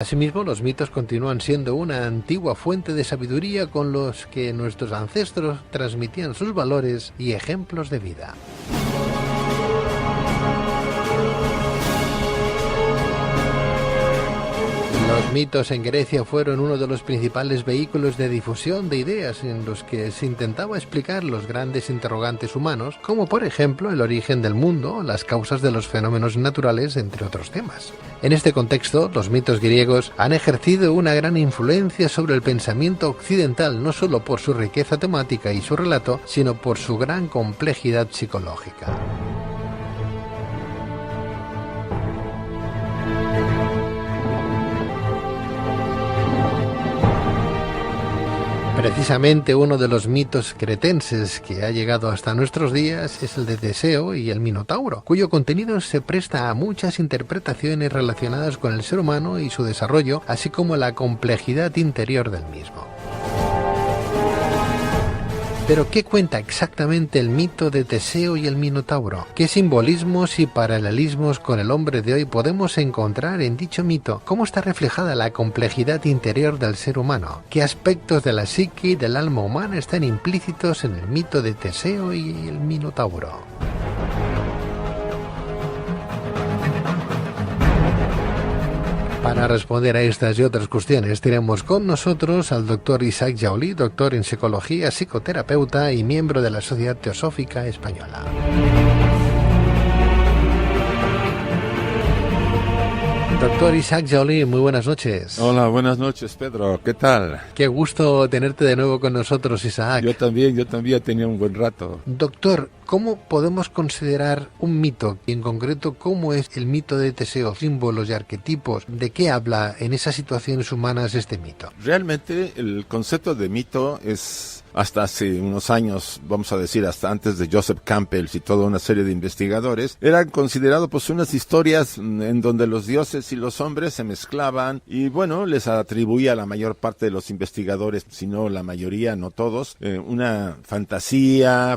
Asimismo, los mitos continúan siendo una antigua fuente de sabiduría con los que nuestros ancestros transmitían sus valores y ejemplos de vida. Los mitos en Grecia fueron uno de los principales vehículos de difusión de ideas en los que se intentaba explicar los grandes interrogantes humanos, como por ejemplo el origen del mundo, las causas de los fenómenos naturales, entre otros temas. En este contexto, los mitos griegos han ejercido una gran influencia sobre el pensamiento occidental, no solo por su riqueza temática y su relato, sino por su gran complejidad psicológica. Precisamente uno de los mitos cretenses que ha llegado hasta nuestros días es el de Teseo y el Minotauro, cuyo contenido se presta a muchas interpretaciones relacionadas con el ser humano y su desarrollo, así como la complejidad interior del mismo. Pero, ¿qué cuenta exactamente el mito de Teseo y el Minotauro? ¿Qué simbolismos y paralelismos con el hombre de hoy podemos encontrar en dicho mito? ¿Cómo está reflejada la complejidad interior del ser humano? ¿Qué aspectos de la psique y del alma humana están implícitos en el mito de Teseo y el Minotauro? Para responder a estas y otras cuestiones tenemos con nosotros al doctor Isaac Jaulí, doctor en psicología, psicoterapeuta y miembro de la Sociedad Teosófica Española. Doctor Isaac Jaulí, muy buenas noches. Hola, buenas noches, Pedro. ¿Qué tal? Qué gusto tenerte de nuevo con nosotros, Isaac. Yo también tenía un buen rato. Doctor, ¿cómo podemos considerar un mito? Y en concreto, ¿cómo es el mito de Teseo? Símbolos y arquetipos. ¿De qué habla en esas situaciones humanas este mito? Realmente el concepto de mito es... Hasta hace unos años, vamos a decir, hasta antes de Joseph Campbell y toda una serie de investigadores, eran considerados pues unas historias en donde los dioses y los hombres se mezclaban y bueno, les atribuía a la mayor parte de los investigadores, si no la mayoría, no todos, una fantasía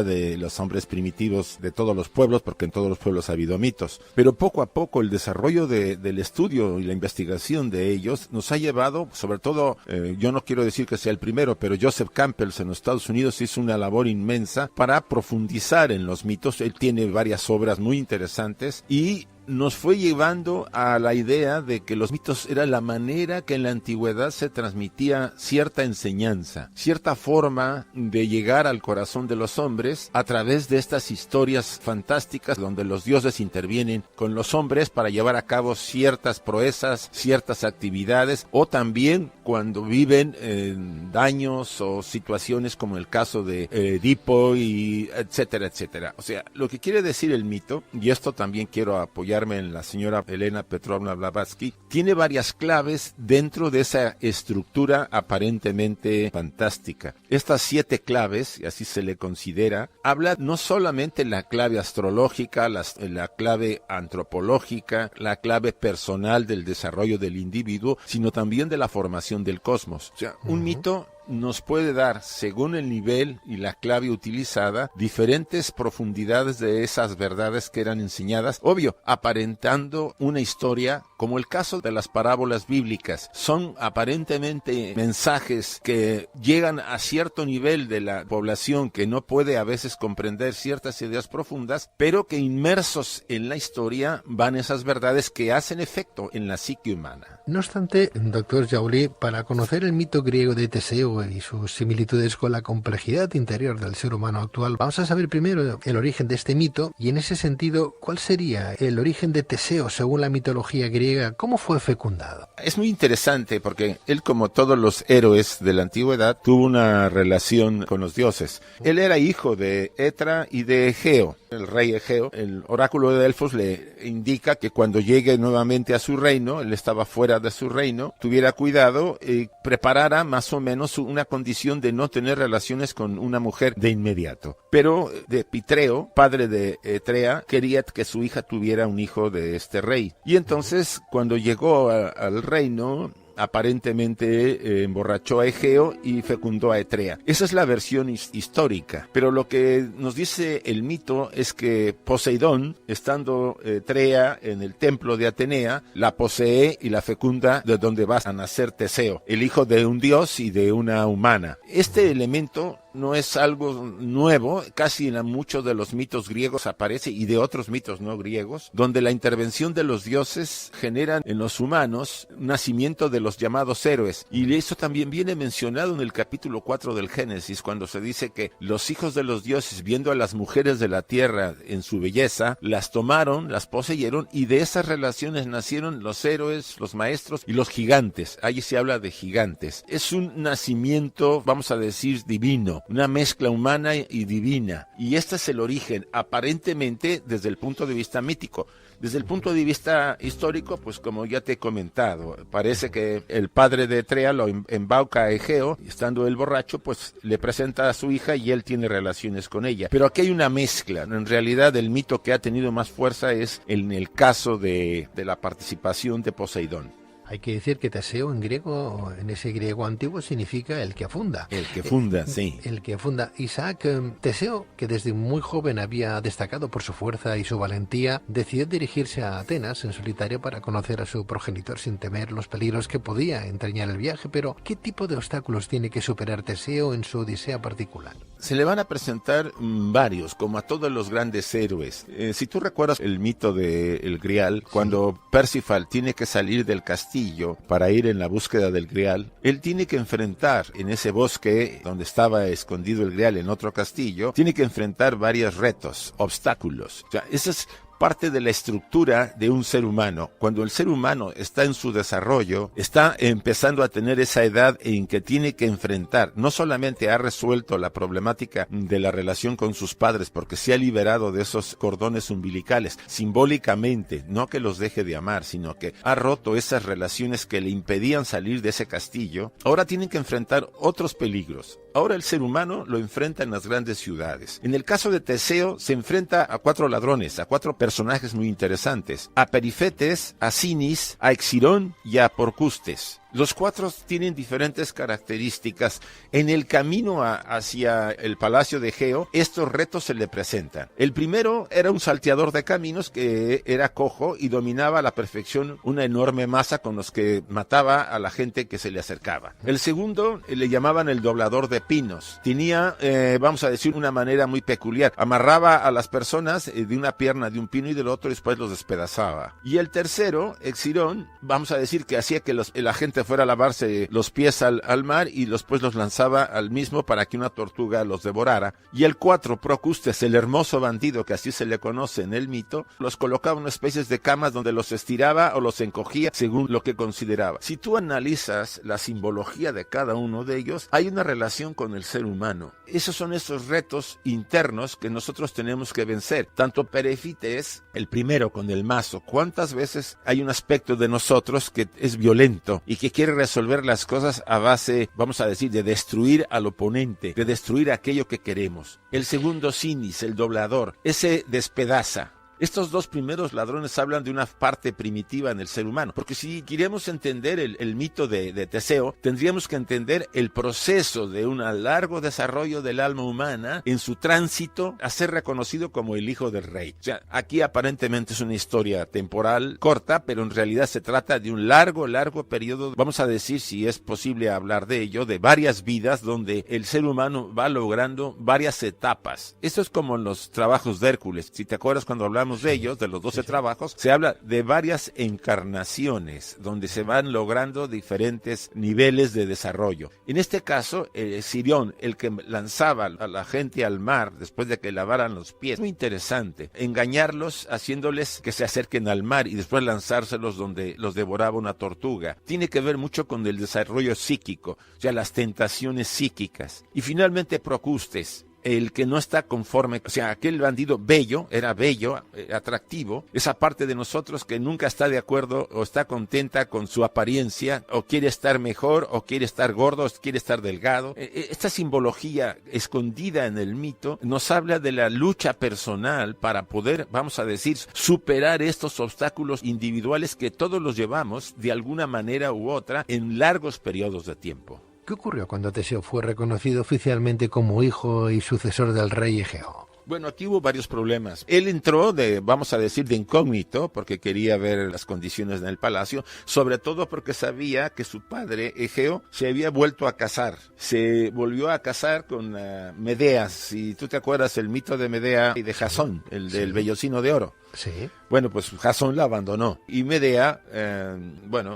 de los hombres primitivos de todos los pueblos, porque en todos los pueblos ha habido mitos. Pero poco a poco el desarrollo del estudio y la investigación de ellos nos ha llevado, sobre todo, yo no quiero decir que sea el primero, pero Joseph Campbell en los Estados Unidos hizo una labor inmensa para profundizar en los mitos. Él tiene varias obras muy interesantes y nos fue llevando a la idea de que los mitos era la manera que en la antigüedad se transmitía cierta enseñanza, cierta forma de llegar al corazón de los hombres a través de estas historias fantásticas donde los dioses intervienen con los hombres para llevar a cabo ciertas proezas, ciertas actividades, o también cuando viven daños o situaciones como el caso de Edipo y etcétera, etcétera. O sea, lo que quiere decir el mito, y esto también quiero apoyar en la señora Elena Petrovna Blavatsky, tiene varias claves dentro de esa estructura aparentemente fantástica. Estas 7 claves, y así se le considera, habla no solamente la clave astrológica, la clave antropológica, la clave personal del desarrollo del individuo, sino también de la formación del cosmos. O sea, un mito nos puede dar, según el nivel y la clave utilizada, diferentes profundidades de esas verdades que eran enseñadas, obvio, aparentando una historia, como el caso de las parábolas bíblicas. Son aparentemente mensajes que llegan a cierto nivel de la población que no puede a veces comprender ciertas ideas profundas, pero que inmersos en la historia van esas verdades que hacen efecto en la psique humana. No obstante, doctor Jaulí, para conocer el mito griego de Teseo y sus similitudes con la complejidad interior del ser humano actual, vamos a saber primero el origen de este mito y en ese sentido, ¿cuál sería el origen de Teseo según la mitología griega? ¿Cómo fue fecundado? Es muy interesante porque él, como todos los héroes de la antigüedad, tuvo una relación con los dioses. Él era hijo de Etra y de Egeo. El rey Egeo, el oráculo de Delfos le indica que cuando llegue nuevamente a su reino, él estaba fuera de su reino, tuviera cuidado y preparara más o menos una condición de no tener relaciones con una mujer de inmediato. Pero de Pitreo, padre de Etrea, quería que su hija tuviera un hijo de este rey. Y entonces, cuando llegó al reino, aparentemente emborrachó a Egeo y fecundó a Etrea. Esa es la versión histórica, pero lo que nos dice el mito es que Poseidón, estando Etrea en el templo de Atenea, la posee y la fecunda, de donde va a nacer Teseo, el hijo de un dios y de una humana. Este elemento no es algo nuevo, casi en muchos de los mitos griegos aparece, y de otros mitos no griegos, donde la intervención de los dioses generan en los humanos un nacimiento de los llamados héroes. Y eso también viene mencionado en el capítulo 4 del Génesis, cuando se dice que los hijos de los dioses, viendo a las mujeres de la tierra en su belleza, las tomaron, las poseyeron, y de esas relaciones nacieron los héroes, los maestros y los gigantes. Allí se habla de gigantes. Es un nacimiento, vamos a decir, divino, una mezcla humana y divina, y este es el origen, aparentemente desde el punto de vista mítico. Desde el punto de vista histórico, pues como ya te he comentado, parece que el padre de Etrea lo embauca a Egeo, y estando él borracho, pues le presenta a su hija y él tiene relaciones con ella. Pero aquí hay una mezcla. En realidad el mito que ha tenido más fuerza es en el caso de la participación de Poseidón. Hay que decir que Teseo en griego, en ese griego antiguo, significa el que funda. El que funda, sí. El que funda. Isaac, Teseo, que desde muy joven había destacado por su fuerza y su valentía, decidió dirigirse a Atenas en solitario para conocer a su progenitor sin temer los peligros que podía entrañar el viaje. Pero, ¿qué tipo de obstáculos tiene que superar Teseo en su odisea particular? Se le van a presentar varios, como a todos los grandes héroes. Si tú recuerdas el mito del Grial, cuando Parsifal tiene que salir del castillo para ir en la búsqueda del Grial, él tiene que enfrentar en ese bosque donde estaba escondido el Grial en otro castillo, tiene que enfrentar varios retos, obstáculos. O sea, ese es parte de la estructura de un ser humano. Cuando el ser humano está en su desarrollo, está empezando a tener esa edad en que tiene que enfrentar, no solamente ha resuelto la problemática de la relación con sus padres, porque se ha liberado de esos cordones umbilicales, simbólicamente, no que los deje de amar, sino que ha roto esas relaciones que le impedían salir de ese castillo. Ahora tienen que enfrentar otros peligros. Ahora el ser humano lo enfrenta en las grandes ciudades. En el caso de Teseo, se enfrenta a 4 ladrones, a 4 personajes muy interesantes: a Perifetes, a Sinis, a Exirón y a Porcustes. Los 4 tienen diferentes características. En el camino hacia el palacio de Egeo, estos retos se le presentan. El primero era un salteador de caminos que era cojo y dominaba a la perfección una enorme masa con los que mataba a la gente que se le acercaba. El segundo le llamaban el doblador de pinos. Tenía, vamos a decir, una manera muy peculiar. Amarraba a las personas de una pierna de un pino y del otro, y después los despedazaba. Y el tercero, Exirón, vamos a decir que hacía que la gente fuera a lavarse los pies al mar y después los lanzaba al mismo para que una tortuga los devorara. Y el 4, Procustes, el hermoso bandido, que así se le conoce en el mito, los colocaba en una especie de camas donde los estiraba o los encogía según lo que consideraba. Si tú analizas la simbología de cada uno de ellos, hay una relación con el ser humano. Esos son esos retos internos que nosotros tenemos que vencer. Tanto Perifetes, el primero con el mazo, ¿cuántas veces hay un aspecto de nosotros que es violento y que quiere resolver las cosas a base, vamos a decir, de destruir al oponente, de destruir aquello que queremos? El segundo, Sinis, el doblador, ese despedaza. Estos 2 primeros ladrones hablan de una parte primitiva en el ser humano, porque si queremos entender el mito de Teseo, tendríamos que entender el proceso de un largo desarrollo del alma humana en su tránsito a ser reconocido como el hijo del rey. O sea, aquí aparentemente es una historia temporal corta, pero en realidad se trata de un largo periodo, vamos a decir, si es posible hablar de ello, de varias vidas donde el ser humano va logrando varias etapas. Esto es como en los trabajos de Hércules. Si te acuerdas, cuando hablamos de ellos, de los 12 trabajos, se habla de varias encarnaciones donde se van logrando diferentes niveles de desarrollo. En este caso, Sirión, el que lanzaba a la gente al mar después de que lavaran los pies, muy interesante, engañarlos haciéndoles que se acerquen al mar y después lanzárselos donde los devoraba una tortuga. Tiene que ver mucho con el desarrollo psíquico, o sea, las tentaciones psíquicas. Y finalmente Procustes, el que no está conforme, o sea, aquel bandido bello, era bello, atractivo, esa parte de nosotros que nunca está de acuerdo o está contenta con su apariencia, o quiere estar mejor, o quiere estar gordo, o quiere estar delgado. Esta simbología escondida en el mito nos habla de la lucha personal para poder, vamos a decir, superar estos obstáculos individuales que todos los llevamos de alguna manera u otra en largos periodos de tiempo. ¿Qué ocurrió cuando Teseo fue reconocido oficialmente como hijo y sucesor del rey Egeo? Bueno, aquí hubo varios problemas. Él entró vamos a decir, de incógnito, porque quería ver las condiciones en el palacio, sobre todo porque sabía que su padre, Egeo, se había vuelto a casar. Se volvió a casar con Medea. Si tú te acuerdas el mito de Medea y de Jasón, el del vellocino de oro. Sí. Bueno, pues Jasón la abandonó. Y Medea,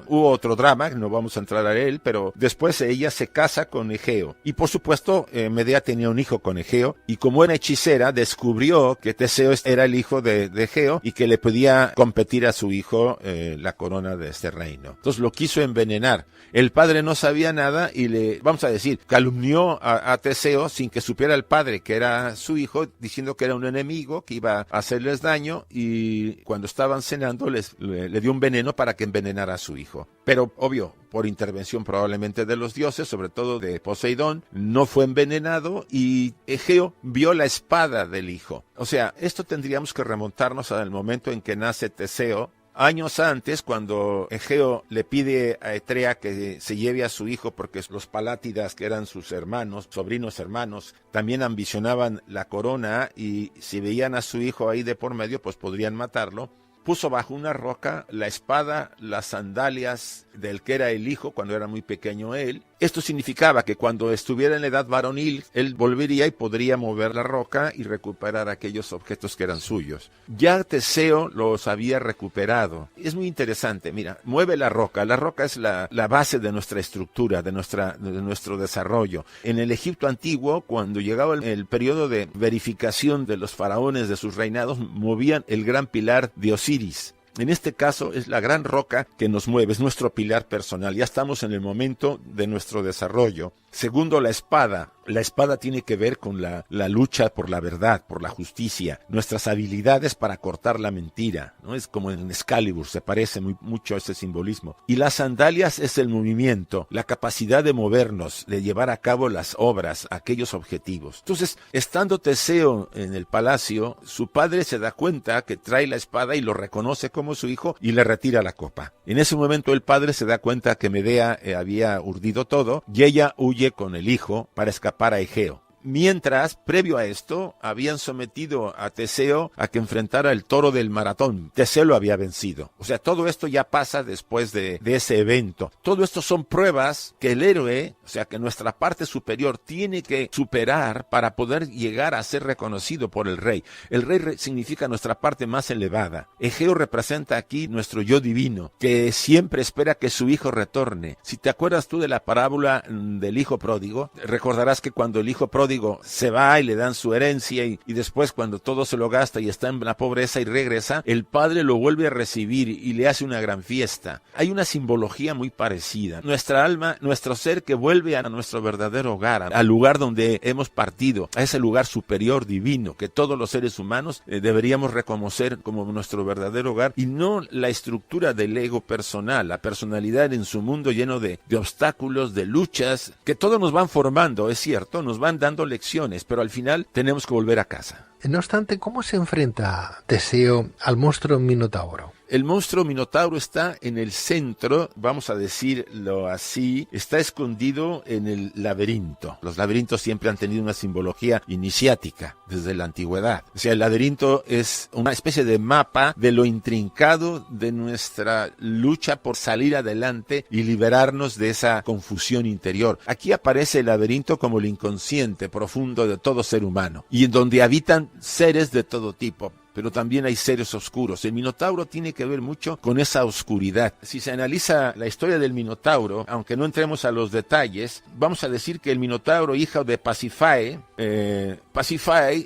hubo otro drama, no vamos a entrar a él, pero después ella se casa con Egeo. Y por supuesto, Medea tenía un hijo con Egeo, y como era hechicera, descubrió que Teseo era el hijo de Egeo y que le podía competir a su hijo la corona de este reino. Entonces lo quiso envenenar. El padre no sabía nada y vamos a decir, calumnió a Teseo sin que supiera el padre que era su hijo, diciendo que era un enemigo, que iba a hacerles daño, y cuando estaban cenando le dio un veneno para que envenenara a su hijo. Pero obvio, por intervención probablemente de los dioses, sobre todo de Poseidón, no fue envenenado y Egeo vio la espada del hijo. O sea, esto tendríamos que remontarnos al momento en que nace Teseo. Años antes, cuando Egeo le pide a Etrea que se lleve a su hijo porque los Palátidas, que eran sus hermanos, sobrinos hermanos, también ambicionaban la corona y si veían a su hijo ahí de por medio, pues podrían matarlo. Puso bajo una roca la espada, las sandalias del que era el hijo cuando era muy pequeño él. Esto significaba que cuando estuviera en la edad varonil, él volvería y podría mover la roca y recuperar aquellos objetos que eran suyos. Ya Teseo los había recuperado. Es muy interesante, mira, mueve la roca. La roca es la base de nuestra estructura, de nuestro desarrollo. En el Egipto antiguo, cuando llegaba el periodo de verificación de los faraones de sus reinados, movían el gran pilar de Osiris. En este caso es la gran roca que nos mueve, es nuestro pilar personal. Ya estamos en el momento de nuestro desarrollo. Segundo, la espada. La espada tiene que ver con la lucha por la verdad, por la justicia, nuestras habilidades para cortar la mentira, ¿no? Es como en Excalibur, se parece mucho a ese simbolismo. Y las sandalias es el movimiento, la capacidad de movernos, de llevar a cabo las obras, aquellos objetivos. Entonces, estando Teseo en el palacio, su padre se da cuenta que trae la espada y lo reconoce como su hijo y le retira la copa. En ese momento el padre se da cuenta que Medea había urdido todo y ella huye con el hijo para escapar a Egeo. Mientras, previo a esto, habían sometido a Teseo a que enfrentara el toro del maratón. Teseo lo había vencido. O sea, todo esto ya pasa después de ese evento. Todo esto son pruebas que el héroe, o sea, que nuestra parte superior tiene que superar para poder llegar a ser reconocido por el rey. El rey significa nuestra parte más elevada. Egeo representa aquí nuestro yo divino, que siempre espera que su hijo retorne. Si te acuerdas tú de la parábola del hijo pródigo, recordarás que cuando el hijo pródigo se va y le dan su herencia y después cuando todo se lo gasta y está en la pobreza y regresa, el padre lo vuelve a recibir y le hace una gran fiesta. Hay una simbología muy parecida. Nuestra alma, nuestro ser que vuelve a nuestro verdadero hogar, al lugar donde hemos partido, a ese lugar superior divino que todos los seres humanos deberíamos reconocer como nuestro verdadero hogar y no la estructura del ego personal, la personalidad en su mundo lleno de obstáculos, de luchas, que todos nos van formando, es cierto, nos van dando lecciones, pero al final tenemos que volver a casa. No obstante, ¿cómo se enfrenta Teseo al monstruo Minotauro? El monstruo Minotauro está en el centro, vamos a decirlo así, está escondido en el laberinto. Los laberintos siempre han tenido una simbología iniciática desde la antigüedad. O sea, el laberinto es una especie de mapa de lo intrincado de nuestra lucha por salir adelante y liberarnos de esa confusión interior. Aquí aparece el laberinto como el inconsciente profundo de todo ser humano y en donde habitan seres de todo tipo. pero también hay seres oscuros. El Minotauro tiene que ver mucho con esa oscuridad. Si se analiza la historia del Minotauro, aunque no entremos a los detalles, vamos a decir que el Minotauro, hijo de Pasífae,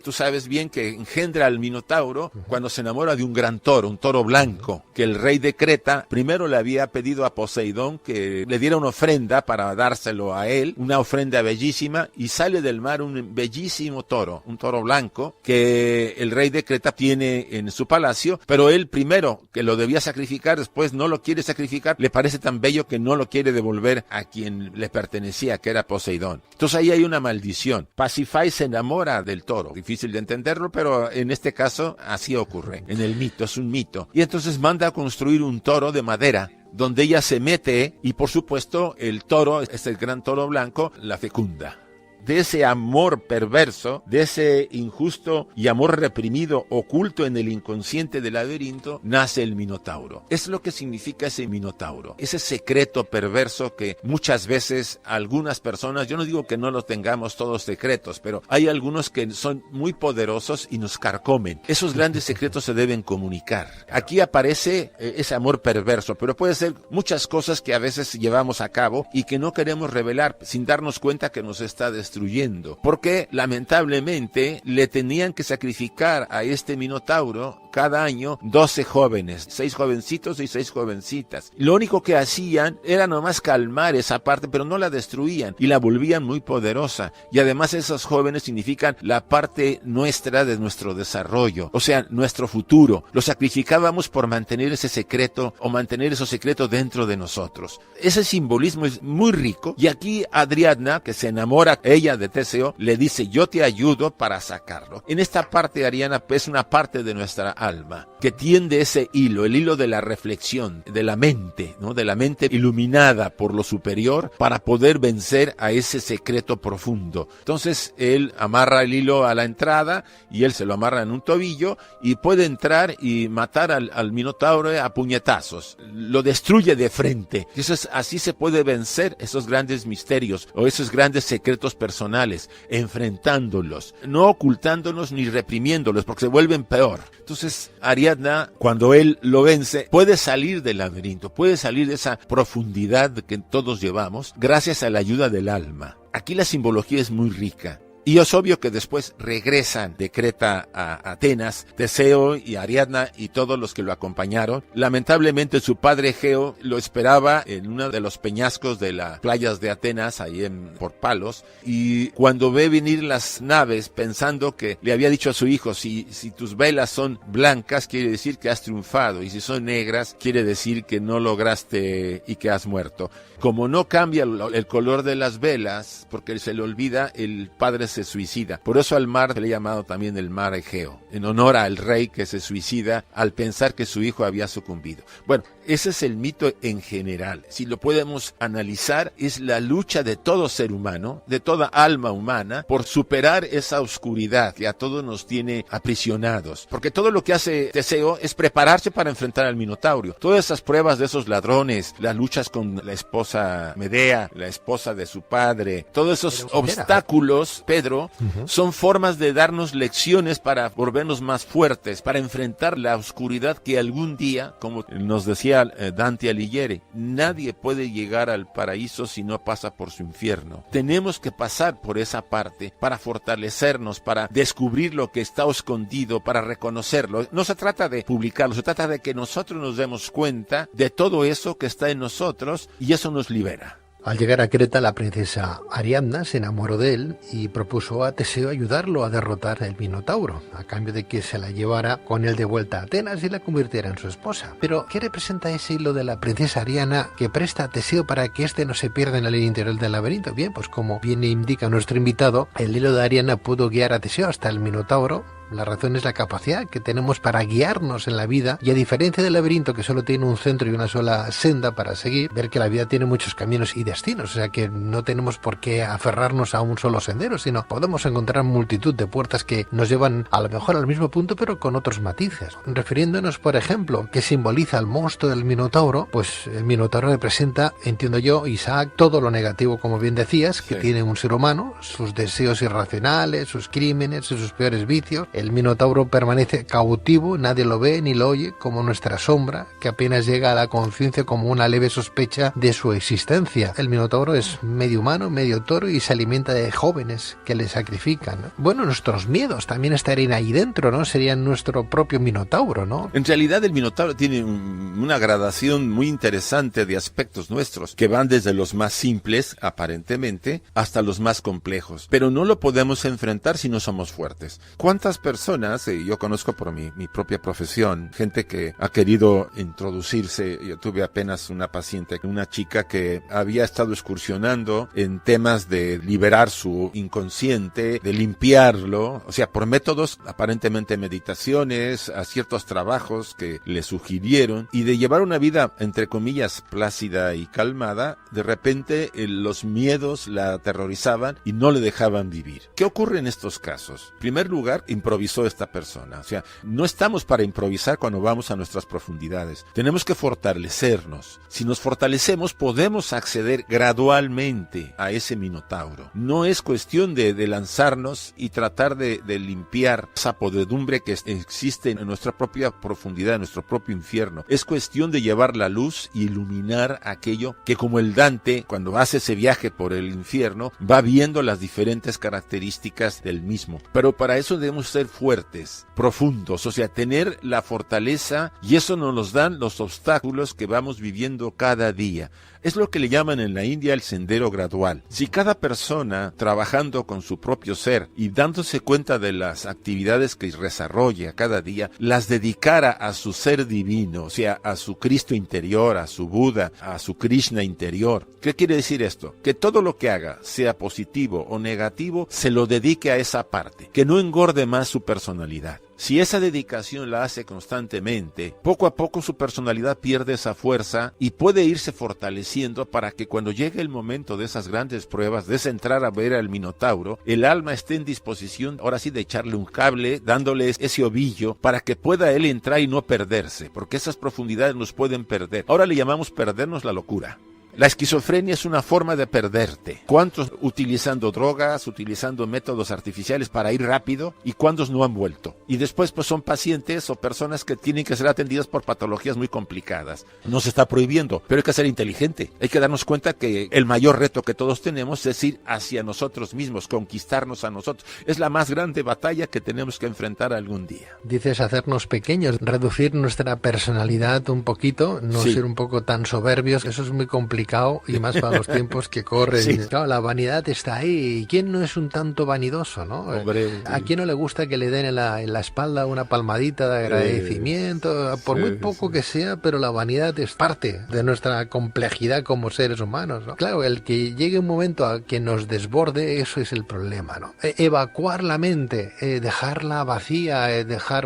tú sabes bien que engendra al Minotauro cuando se enamora de un gran toro, un toro blanco, que el rey de Creta primero le había pedido a Poseidón que le diera una ofrenda para dárselo a él, una ofrenda bellísima, y sale del mar un bellísimo toro, un toro blanco, que el rey de Creta tiene en su palacio, pero él primero que lo debía sacrificar, después no lo quiere sacrificar, le parece tan bello que no lo quiere devolver a quien le pertenecía, que era Poseidón. Entonces ahí hay una maldición. Pasífae se enamora del toro, difícil de entenderlo, pero en este caso así ocurre, en el mito, es un mito. Y entonces manda a construir un toro de madera, donde ella se mete y por supuesto el toro, el gran toro blanco, la fecunda. De ese amor perverso, de ese injusto y amor reprimido oculto en el inconsciente del laberinto, nace el Minotauro. Es lo que significa ese Minotauro, ese secreto perverso que muchas veces algunas personas, yo no digo que no los tengamos todos secretos, pero hay algunos que son muy poderosos y nos carcomen. Esos grandes secretos se deben comunicar. Aquí aparece ese amor perverso, pero puede ser muchas cosas que a veces llevamos a cabo y que no queremos revelar sin darnos cuenta que nos está destruyendo, porque lamentablemente le tenían que sacrificar a este Minotauro cada año 12 jóvenes, 6 jovencitos y 6 jovencitas. Lo único que hacían era nomás calmar esa parte, pero no la destruían y la volvían muy poderosa. Y además esos jóvenes significan la parte nuestra de nuestro desarrollo, o sea, nuestro futuro. Lo sacrificábamos por mantener ese secreto o mantener esos secretos dentro de nosotros. Ese simbolismo es muy rico y aquí Ariadna, que se enamora ella de Teseo, le dice: yo te ayudo para sacarlo. En esta parte, Ariadna es una parte de nuestra alma que tiende ese hilo, el hilo de la reflexión, de la mente, ¿no? De la mente iluminada por lo superior para poder vencer a ese secreto profundo. Entonces él amarra el hilo a la entrada y él se lo amarra en un tobillo y puede entrar y matar al Minotauro a puñetazos. Lo destruye de frente. Entonces así se puede vencer esos grandes misterios o esos grandes secretos personales, enfrentándolos, no ocultándolos ni reprimiéndolos porque se vuelven peor. Entonces Ariadna, cuando él lo vence, puede salir del laberinto, puede salir de esa profundidad que todos llevamos gracias a la ayuda del alma. Aquí la simbología es muy rica. Y es obvio que después regresan de Creta a Atenas, Teseo y Ariadna y todos los que lo acompañaron. Lamentablemente su padre Egeo lo esperaba en uno de los peñascos de las playas de Atenas, ahí por Palos, y cuando ve venir las naves, pensando que le había dicho a su hijo, si tus velas son blancas, quiere decir que has triunfado, y si son negras, quiere decir que no lograste y que has muerto. Como no cambia el color de las velas, porque se le olvida, el padre se suicida. Por eso al mar se le ha llamado también el mar Egeo, en honor al rey que se suicida al pensar que su hijo había sucumbido. Bueno, ese es el mito en general. Si lo podemos analizar, es la lucha de todo ser humano, de toda alma humana, por superar esa oscuridad que a todos nos tiene aprisionados. Porque todo lo que hace Teseo es prepararse para enfrentar al Minotauro. Todas esas pruebas de esos ladrones, las luchas con la esposa Medea, la esposa de su padre, todos esos obstáculos, Pedro, son formas de darnos lecciones para volvernos más fuertes, para enfrentar la oscuridad que algún día, como nos decía Dante Alighieri, nadie puede llegar al paraíso si no pasa por su infierno. Tenemos que pasar por esa parte para fortalecernos, para descubrir lo que está escondido, para reconocerlo. No se trata de publicarlo, se trata de que nosotros nos demos cuenta de todo eso que está en nosotros y eso nos libera. Al llegar a Creta, la princesa Ariadna se enamoró de él y propuso a Teseo ayudarlo a derrotar el Minotauro, a cambio de que se la llevara con él de vuelta a Atenas y la convirtiera en su esposa. Pero, ¿qué representa ese hilo de la princesa Ariadna que presta a Teseo para que éste no se pierda en la línea interior del laberinto? Bien, pues como bien indica nuestro invitado, el hilo de Ariadna pudo guiar a Teseo hasta el Minotauro. La razón es la capacidad que tenemos para guiarnos en la vida, y a diferencia del laberinto que solo tiene un centro y una sola senda para seguir, ver que la vida tiene muchos caminos y destinos, o sea que no tenemos por qué aferrarnos a un solo sendero, sino podemos encontrar multitud de puertas que nos llevan a lo mejor al mismo punto pero con otros matices. Refiriéndonos, por ejemplo, ¿qué simboliza el monstruo del Minotauro? Pues el Minotauro representa, entiendo yo, Isaac, todo lo negativo, como bien decías, que tiene un ser humano, sus deseos irracionales, sus crímenes y sus peores vicios. El minotauro permanece cautivo, nadie lo ve ni lo oye, como nuestra sombra, que apenas llega a la conciencia como una leve sospecha de su existencia. El minotauro es medio humano, medio toro y se alimenta de jóvenes que le sacrifican, ¿no? Bueno, nuestros miedos también estarían ahí dentro, ¿no? Serían nuestro propio minotauro, ¿no? En realidad el minotauro tiene una gradación muy interesante de aspectos nuestros, que van desde los más simples, aparentemente, hasta los más complejos. Pero no lo podemos enfrentar si no somos fuertes. ¿Cuántas personas, yo conozco por mi propia profesión, gente que ha querido introducirse? Yo tuve apenas una paciente, una chica que había estado excursionando en temas de liberar su inconsciente, de limpiarlo, o sea, por métodos aparentemente meditaciones, a ciertos trabajos que le sugirieron, y de llevar una vida, entre comillas, plácida y calmada. De repente los miedos la aterrorizaban y no le dejaban vivir. ¿Qué ocurre en estos casos? En primer lugar, improvisó esta persona. O sea, no estamos para improvisar cuando vamos a nuestras profundidades. Tenemos que fortalecernos. Si nos fortalecemos, podemos acceder gradualmente a ese minotauro. No es cuestión de lanzarnos y tratar de limpiar esa podredumbre que existe en nuestra propia profundidad, en nuestro propio infierno. Es cuestión de llevar la luz y iluminar aquello que, como el Dante, cuando hace ese viaje por el infierno, va viendo las diferentes características del mismo. Pero para eso debemos ser fuertes, profundos, o sea, tener la fortaleza, y eso nos los dan los obstáculos que vamos viviendo cada día. Es lo que le llaman en la India el sendero gradual. Si cada persona, trabajando con su propio ser y dándose cuenta de las actividades que desarrolla cada día, las dedicara a su ser divino, o sea, a su Cristo interior, a su Buda, a su Krishna interior. ¿Qué quiere decir esto? Que todo lo que haga, sea positivo o negativo, se lo dedique a esa parte, que no engorde más su personalidad. Si esa dedicación la hace constantemente, poco a poco su personalidad pierde esa fuerza y puede irse fortaleciendo para que cuando llegue el momento de esas grandes pruebas, de entrar a ver al minotauro, el alma esté en disposición, ahora sí, de echarle un cable, dándole ese ovillo para que pueda él entrar y no perderse, porque esas profundidades nos pueden perder. Ahora le llamamos perdernos la locura. La esquizofrenia es una forma de perderte. ¿Cuántos utilizando drogas, utilizando métodos artificiales para ir rápido y cuántos no han vuelto? Y después pues son pacientes o personas que tienen que ser atendidas por patologías muy complicadas. No se está prohibiendo, pero hay que ser inteligente. Hay que darnos cuenta que el mayor reto que todos tenemos es ir hacia nosotros mismos, conquistarnos a nosotros. Es la más grande batalla que tenemos que enfrentar algún día. Dices hacernos pequeños, reducir nuestra personalidad un poquito, no ser un poco tan soberbios. Eso es muy complicado. Y más para los tiempos que corren. Sí. Claro, la vanidad está ahí. ¿Quién no es un tanto vanidoso, no? Hombre, ¿a quién no le gusta que le den en la espalda una palmadita de agradecimiento? Por muy poco que sea, pero la vanidad es parte de nuestra complejidad como seres humanos, ¿no? Claro, el que llegue un momento a que nos desborde, eso es el problema, ¿no? Evacuar la mente, dejarla vacía,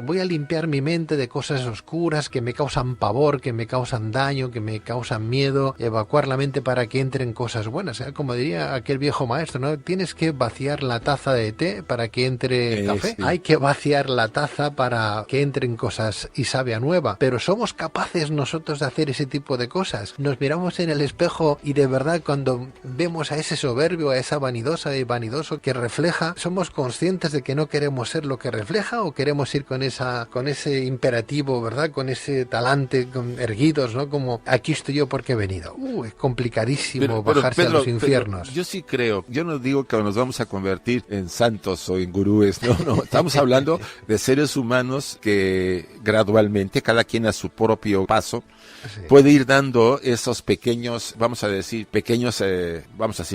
voy a limpiar mi mente de cosas oscuras que me causan pavor, que me causan daño, que me causan miedo, evacuar la mente para que entren cosas buenas, ¿eh? Como diría aquel viejo maestro, ¿no? Tienes que vaciar la taza de té para que entre café. Sí. Hay que vaciar la taza para que entren cosas y savia nueva. Pero somos capaces nosotros de hacer ese tipo de cosas. Nos miramos en el espejo y de verdad cuando vemos a ese soberbio, a esa vanidosa y vanidoso que refleja, somos conscientes de que no queremos ser lo que refleja o queremos ir con ese imperativo, ¿verdad? Con ese talante, erguidos, ¿no? Como aquí estoy yo porque he venido. Es complicadísimo bajarse a los infiernos. Yo sí creo, yo no digo que nos vamos a convertir en santos o en gurúes, no, estamos hablando de seres humanos que gradualmente, cada quien a su propio paso, puede ir dando esos pequeños, vamos a decir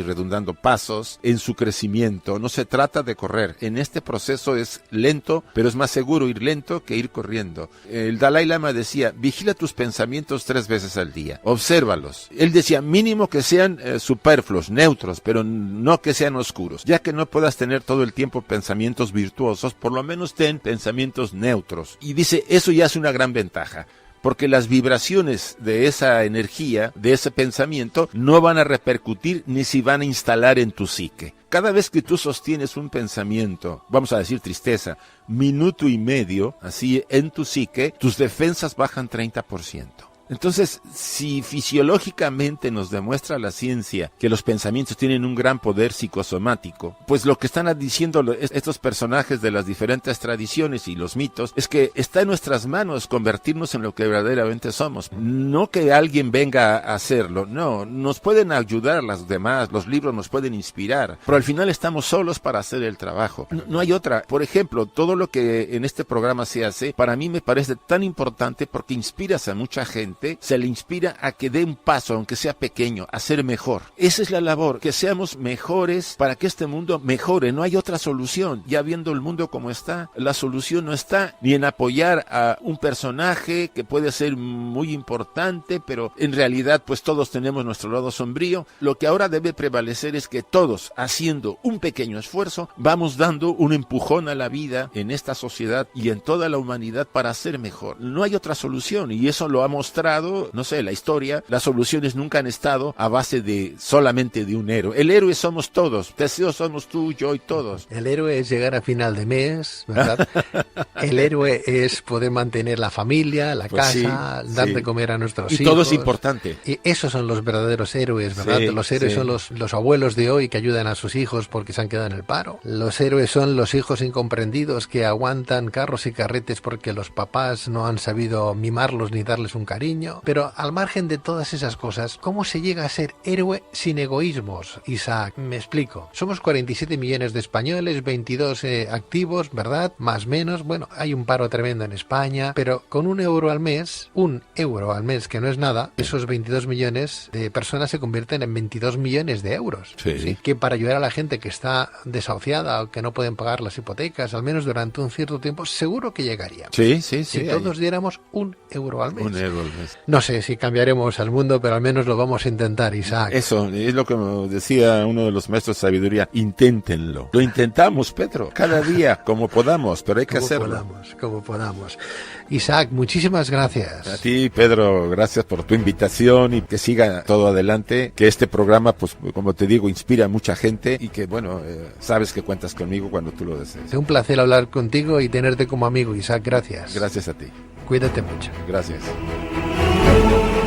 redundando, pasos en su crecimiento. No se trata de correr. En este proceso es lento, pero es más seguro ir lento que ir corriendo. El Dalai Lama decía, vigila tus pensamientos 3 veces al día. Obsérvalos. Él decía, mínimo que sean superfluos, neutros, pero no que sean oscuros. Ya que no puedas tener todo el tiempo pensamientos virtuosos, por lo menos ten pensamientos neutros. Y dice, eso ya es una gran ventaja. Porque las vibraciones de esa energía, de ese pensamiento, no van a repercutir ni se van a instalar en tu psique. Cada vez que tú sostienes un pensamiento, vamos a decir tristeza, minuto y medio, así en tu psique, tus defensas bajan 30%. Entonces, si fisiológicamente nos demuestra la ciencia que los pensamientos tienen un gran poder psicosomático, pues lo que están diciendo estos personajes de las diferentes tradiciones y los mitos es que está en nuestras manos convertirnos en lo que verdaderamente somos. No que alguien venga a hacerlo, no, nos pueden ayudar las demás, los libros nos pueden inspirar, pero al final estamos solos para hacer el trabajo. No hay otra. Por ejemplo, todo lo que en este programa se hace, para mí me parece tan importante porque inspiras a mucha gente, se le inspira a que dé un paso, aunque sea pequeño, a ser mejor. Esa es la labor, que seamos mejores para que este mundo mejore. No hay otra solución. Ya viendo el mundo como está, la solución no está ni en apoyar a un personaje que puede ser muy importante, pero en realidad pues todos tenemos nuestro lado sombrío. Lo que ahora debe prevalecer es que todos, haciendo un pequeño esfuerzo, vamos dando un empujón a la vida en esta sociedad y en toda la humanidad para ser mejor. No hay otra solución y eso lo ha mostrado, no sé, la historia. Las soluciones nunca han estado a base de solamente de un héroe. El héroe somos todos. Teseo somos tú, yo y todos. El héroe es llegar a final de mes, ¿verdad? El héroe es poder mantener la familia, la pues casa, dar de comer a nuestros hijos. Y todo es importante. Y esos son los verdaderos héroes, ¿verdad? Sí, los héroes son los abuelos de hoy que ayudan a sus hijos porque se han quedado en el paro. Los héroes son los hijos incomprendidos que aguantan carros y carretes porque los papás no han sabido mimarlos ni darles un cariño. Pero al margen de todas esas cosas, ¿cómo se llega a ser héroe sin egoísmos, Isaac? Me explico. Somos 47 millones de españoles, 22 activos, ¿verdad? Más menos. Bueno, hay un paro tremendo en España, pero con €1 al mes, que no es nada, esos 22 millones de personas se convierten en 22 millones de euros. Sí. Que para ayudar a la gente que está desahuciada o que no pueden pagar las hipotecas, al menos durante un cierto tiempo, seguro que llegaría. Sí. Si todos diéramos €1 al mes. €1 al mes. No sé si cambiaremos al mundo, pero al menos lo vamos a intentar, Isaac. Eso es lo que me decía uno de los maestros de sabiduría. Inténtenlo. Lo intentamos, Pedro, cada día, como podamos, pero hay que hacerlo. Como podamos. Isaac, muchísimas gracias. A ti, Pedro, gracias por tu invitación y que siga todo adelante, que este programa, pues como te digo, inspira a mucha gente y que, bueno, sabes que cuentas conmigo cuando tú lo desees. Es un placer hablar contigo y tenerte como amigo, Isaac, gracias. Gracias a ti. Cuídate mucho. Gracias.